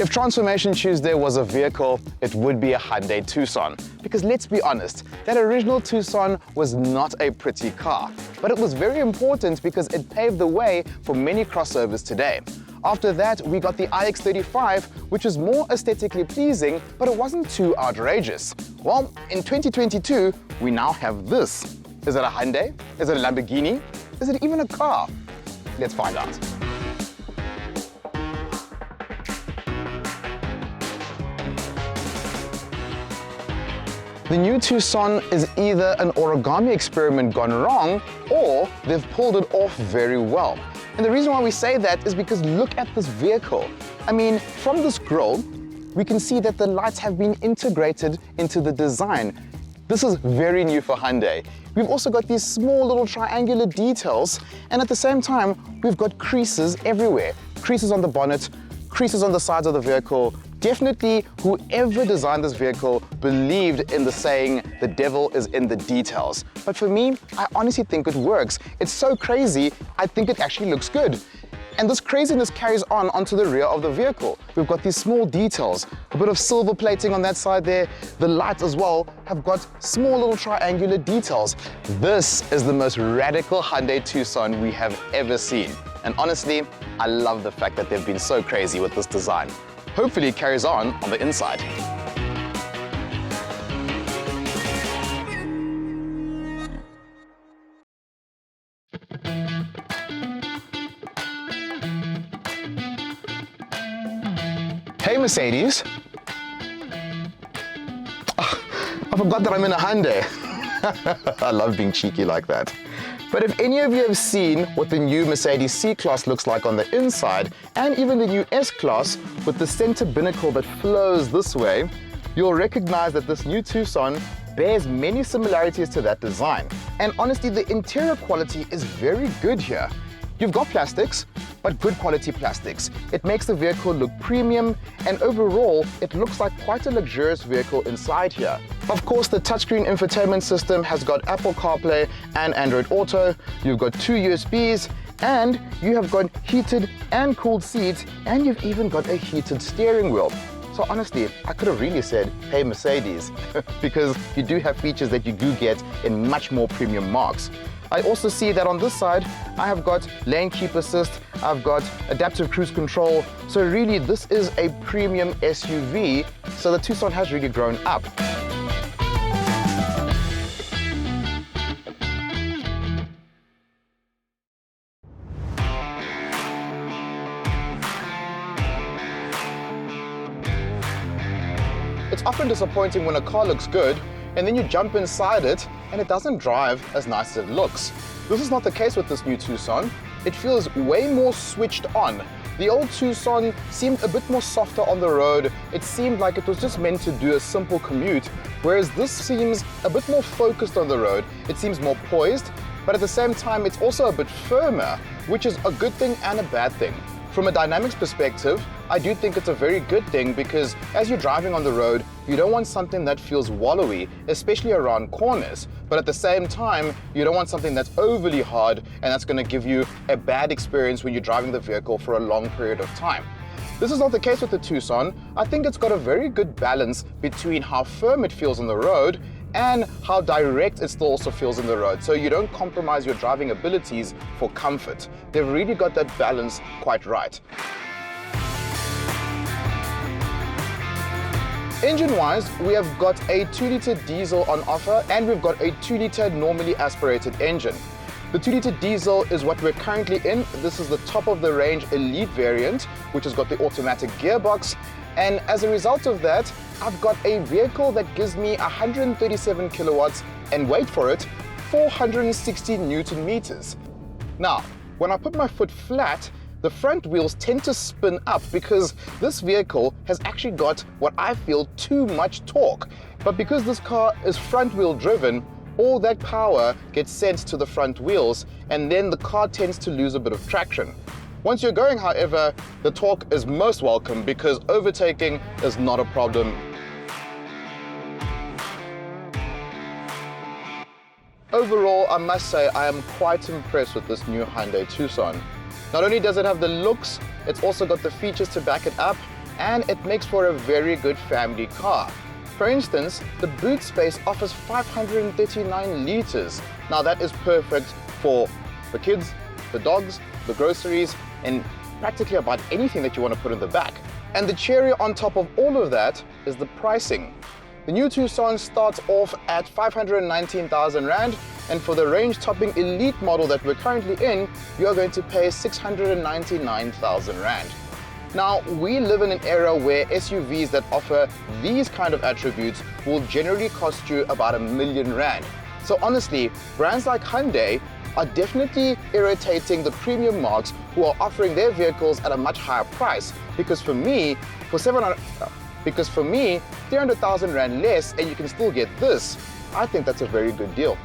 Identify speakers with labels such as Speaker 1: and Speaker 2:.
Speaker 1: If Transformation Tuesday was a vehicle, it would be a Hyundai Tucson. Because let's be honest, that original Tucson was not a pretty car, but it was very important because it paved the way for many crossovers today. After that, we got the iX35, which is more aesthetically pleasing, but it wasn't too outrageous. Well, in 2022, we now have this. Is it a Hyundai? Is it a Lamborghini? Is it even a car? Let's find out. The new Tucson is either an origami experiment gone wrong, or they've pulled it off very well. And the reason why we say that is because look at this vehicle. I mean, from this grille, we can see that the lights have been integrated into the design. This is very new for Hyundai. We've also got these small little triangular details, and at the same time, we've got creases everywhere. Creases on the bonnet, creases on the sides of the vehicle. Definitely, whoever designed this vehicle believed in the saying, the devil is in the details. But for me, I honestly think it works. It's so crazy, I think it actually looks good. And this craziness carries on onto the rear of the vehicle. We've got these small details, a bit of silver plating on that side there. The lights as well have got small little triangular details. This is the most radical Hyundai Tucson we have ever seen. And honestly, I love the fact that they've been so crazy with this design. Hopefully it carries on the inside. Hey Mercedes. Oh, I forgot that I'm in a Hyundai. I love being cheeky like that. But if any of you have seen what the new Mercedes C-Class looks like on the inside, and even the new S-Class with the center binnacle that flows this way, you'll recognize that this new Tucson bears many similarities to that design. And honestly, the interior quality is very good here. You've got plastics, but good quality plastics. It makes the vehicle look premium, and overall, it looks like quite a luxurious vehicle inside here. Of course, the touchscreen infotainment system has got Apple CarPlay and Android Auto. You've got 2 USBs, and you have got heated and cooled seats, and you've even got a heated steering wheel. So honestly, I could have really said, hey Mercedes, because you do have features that you do get in much more premium marques. I also see that on this side, I have got lane keep assist, I've got adaptive cruise control. So really, this is a premium SUV. So the Tucson has really grown up. It's often disappointing when a car looks good and then you jump inside it and it doesn't drive as nice as it looks. This is not the case with this new Tucson. It feels way more switched on. The old Tucson seemed a bit more softer on the road. It seemed like it was just meant to do a simple commute, whereas this seems a bit more focused on the road. It seems more poised, but at the same time, it's also a bit firmer, which is a good thing and a bad thing. From a dynamics perspective, I do think it's a very good thing because as you're driving on the road, you don't want something that feels wallowy, especially around corners. But at the same time, you don't want something that's overly hard and that's going to give you a bad experience when you're driving the vehicle for a long period of time. This is not the case with the Tucson. I think it's got a very good balance between how firm it feels on the road and how direct it still also feels in the road. So you don't compromise your driving abilities for comfort. They've really got that balance quite right. Engine-wise, we have got a 2-liter diesel on offer and we've got a 2-liter normally aspirated engine. The 2-liter diesel is what we're currently in. This is the top of the range Elite variant, which has got the automatic gearbox. And as a result of that, I've got a vehicle that gives me 137 kilowatts and wait for it, 460 Newton meters. Now, when I put my foot flat, the front wheels tend to spin up because this vehicle has actually got what I feel too much torque. But because this car is front wheel driven, all that power gets sent to the front wheels and then the car tends to lose a bit of traction. Once you're going, however, the torque is most welcome because overtaking is not a problem. Overall, I must say I am quite impressed with this new Hyundai Tucson. Not only does it have the looks, it's also got the features to back it up, and it makes for a very good family car. For instance, the boot space offers 539 liters. Now that is perfect for the kids, the dogs, the groceries, and practically about anything that you want to put in the back. And the cherry on top of all of that is the pricing. The new Tucson starts off at 519,000 Rand, and for the range-topping elite model that we're currently in, you're going to pay 699,000 Rand. Now, we live in an era where SUVs that offer these kind of attributes will generally cost you about R1 million. So honestly, brands like Hyundai are definitely irritating the premium marques who are offering their vehicles at a much higher price. Because for me, 300,000 Rand less and you can still get this, I think that's a very good deal.